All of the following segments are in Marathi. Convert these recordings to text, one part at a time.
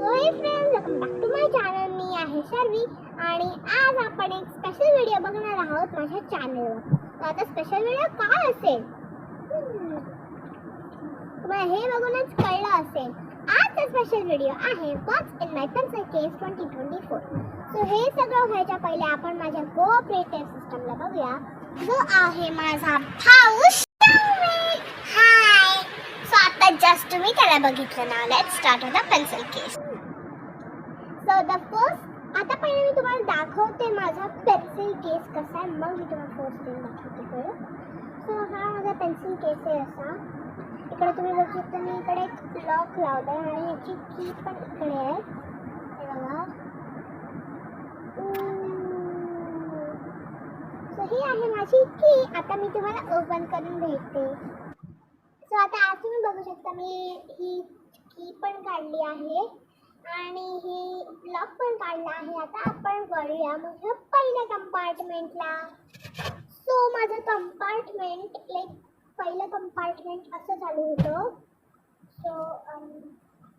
हे friends, welcome back to my channel. मी आहे शर्वी आणि आज आपण एक स्पेशल व्हिडिओ बघणार आहोत माझ्या चॅनलवर. तर आता स्पेशल व्हिडिओ काय असेल तुम्हाला हे बघूनच कळलं असेल. आजचा स्पेशल व्हिडिओ आहे व्हॉट्स in my pencil case 2024. So हे सगळं व्हायच्या पहिले आपण माझ्या कोऑपरेटिव्ह सिस्टमला बघूया, जो आहे माझा भाऊ शर्वी. हाय. सो आता जस्ट तुम्ही त्याला बघितलं ना. Let's start with the pencil case. So the first, आता पहिले मी तुम्हाला दाखवते माझा पेन्सिल केस कसा आहे, मग मी तुम्हाला फर्स्ट टाइम दाखवते. सो हा माझा पेन्सिल केस आहे असा. इकडे तुम्ही बघू शकता मी इकडे एक लॉक लावला आहे आणि याची की पण इकडे आहे. हे बघा. सो ही आहे माझी की. आता मी तुम्हाला ओपन करून भेटते. सो आता आज तुम्ही बघू शकता मी ही की पण काढली आहे आणि ही लॉक पण काढला आहे. आता आपण वळूया माझ्या पहिल्या कंपार्टमेंटला. सो माझं कंपार्टमेंट पहिलं कंपार्टमेंट असं चालू होतं. सो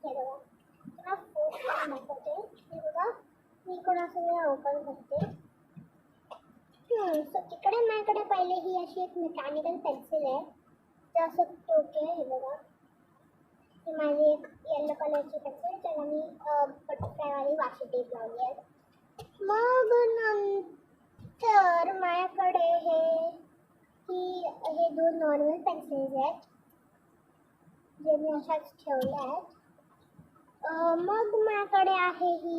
हे बघा, मला फोन दाखवते. हे बघा, मी कोणाचं ओपन करते. सो तिकडे माझ्याकडे पहिले ही अशी एक मेकॅनिकल पेन्सिल आहे, ते असं टोक आहे. हे बघा, ही माझी एक येलो कलरची पेन्सिल, त्याला मी बटरफ्लायवाली वाशी टेप लावली आहे. मग नंतर माझ्याकडे हे दोन नॉर्मल पेन्सिल्स आहेत जे मी अशाच ठेवल्या आहेत. मग माझ्याकडे आहे हे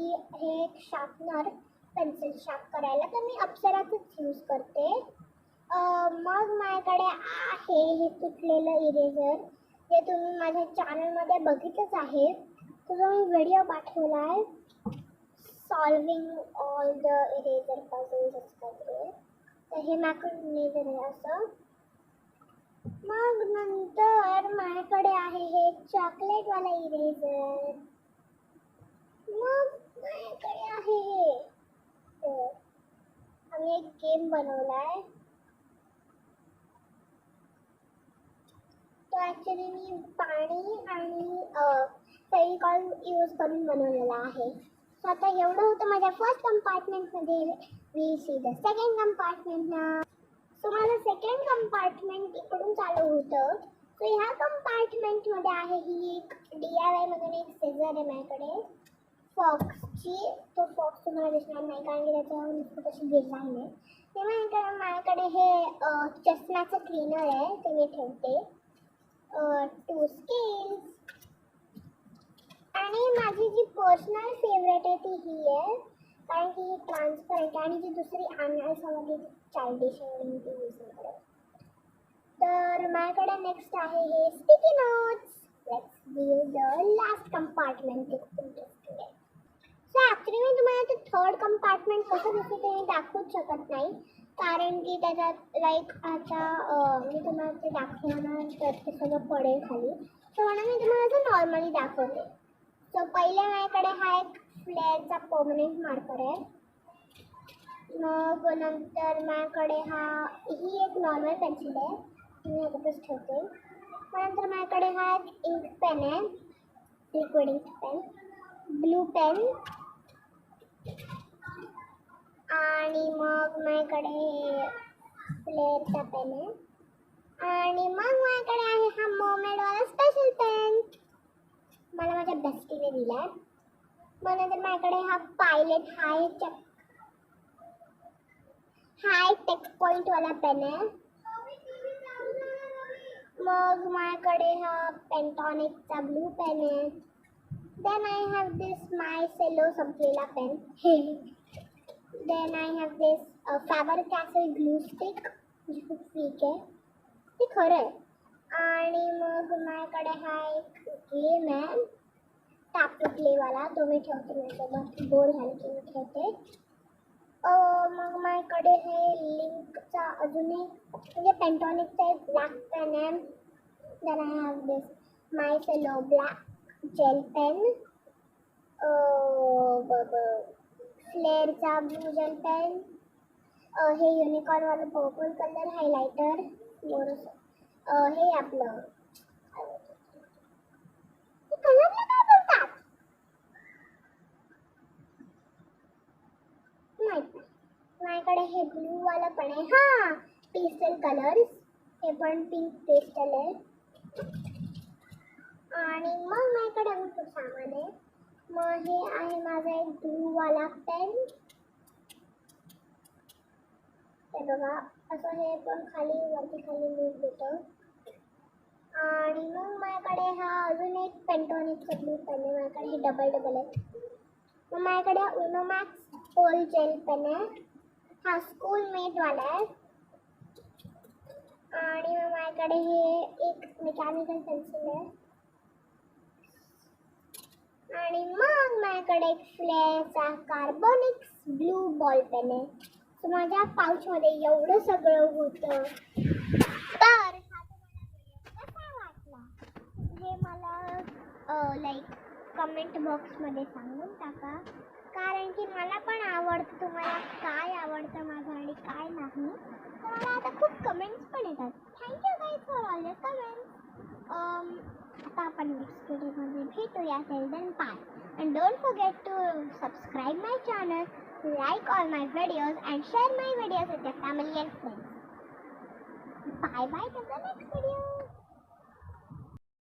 एक शार्पनर, पेन्सिल शार्प करायला, तर मी अप्सराचंच यूज करते. मग माझ्याकडे आहे हे तुटलेलं इरेझर, जे तुम्ही माझ्या चॅनलमध्ये बघितलंच आहे. तुझा मी व्हिडिओ पाठवला आहे, solving all the eraser puzzles असतात. तर हे माझ्याकडे इरेझर आहे असं. मग नंतर माझ्याकडे आहे हे चॉकलेटवाला इरेझर. मग माझ्याकडे आहे हे आम्ही एक गेम बनवला आहे. तो ॲक्च्युली मी पाणी आणि फेविकॉल यूज करून बनवलेला आहे. सो आता एवढं होतं माझ्या फर्स्ट कंपार्टमेंटमध्ये. We see the second compartment ना. सो माझं सेकंड कंपार्टमेंट इकडून चालू होतं. सो ह्या कंपार्टमेंटमध्ये आहे ही एक DIY मधून एक सीझर आहे माझ्याकडे फॉक्सची. तो फॉक्स तुम्हाला दिसणार नाही कारण की त्याच्यावर तशी डिझाईन आहे. ते माझ्याकडे हे चष्म्याचं क्लीनर आहे, ते मी ठेवते. 2 स्केल्स आणि माझी जी पर्सनल फेवरेट आहे ती ही आहे कारण की ही ट्रान्सपरंट आहे आणि जी दुसरी आणायला समजली चाइल्डिश आहे म्हणून ती यूज नाही करत. तर माझ्याकडे नेक्स्ट आहे हे sticky notes. Let's do the last compartment. Interesting आहे. सो ॲक्च्युली मी तुम्हाला ते थर्ड कंपार्टमेंट कसं दिसतं ते मी दाखवूच शकत नाही कारण की त्याच्यात आता मी तुम्हाला ते दाखवणार तर ते सगळं पडेल खाली. सो म्हणून मी तुम्हाला ते नॉर्मली दाखवते. सो पहिले माझ्याकडे हा एक फ्लेअरचा परमनंट मार्कर आहे. मग नंतर माझ्याकडे ही एक नॉर्मल पेन्सिल आहे, मी याच्यातच ठेवते. मग नंतर माझ्याकडे हा एक इंक पेन आहे, liquid ink pen, blue pen आणि मग माझ्याकडे फ्लेअरचा पेन आहे आणि मग माझ्याकडे आहे हा मर्मेडवाला स्पेशल पेन, मला माझ्या बेस्टीने दिला आहे. मग नंतर माझ्याकडे हा पायलट हाय टेक्स्ट पॉइंटवाला पेन आहे. मग माझ्याकडे हा पेंटॉनिकचा ब्लू पेन आहे. Then I have this my Cello संपलेला pen. Then I have this Faber Castell glue stick, जी खूप वीक आहे, ती खरं आहे. आणि मग माझ्याकडे हा एक गेम आहे टापू प्लेवाला, तो मी ठेवते माझ्यासोबत, बोर झाले की मी ठेवते. मग माझ्याकडे हे लिंकचा अजून एक म्हणजे पेंटॉनिकचा एक ब्लॅक पेन आहे. Then I have this my Cello black gel pen, फ्लेअरचा ब्लू जेल पेन, हे युनिकॉर्नवालं पर्पल कलर हायलायटर, हे आपलं कलरला काय बोलतात माझ्याकडे हे ब्लू वाला पण आहे. हां, पेस्टल कलर्स, हे पण पिंक पेस्टल आहे. आणि मग माझ्याकडे खूप सामान आहे. मग हे आहे माझा एक ब्लू वाला पेन. हे बघा, असं हे पण खाली वरती खाली मूव होतं. आणि मग माझ्याकडे हा अजून एक पेंटॉनिकचा ब्लू पेन आहे. माझ्याकडे हे डबल आहे. मग माझ्याकडे उनोमॅक्स पोल जेल पेन आहे. हा स्कूलमेट वाला आहे. आणि मग माझ्याकडे हे एक मेकॅनिकल पेन्सिल आहे. आणि मग माझ्याकडे एक फ्लेअरचा कार्बोनिक्स ब्लू बॉल पेन आहे. तर माझ्या पाऊचमध्ये एवढं सगळं होतं. तर हा तुम्हाला व्हिडिओ कसा वाटला हे मला लाईक कमेंट बॉक्समध्ये सांगून टाका. कारण की मला पण आवडतं तुम्हाला काय आवडतं माझं आणि काय नाही. तर मला आता खूप कमेंट्स पण येतात. Thank you guys for all the comments. आता आपण नेक्स्ट व्हिडिओमध्ये भेटूया. Till then bye. And don't forget to subscribe my channel, like all my videos and share my videos with your family and friends. Bye bye till the next video.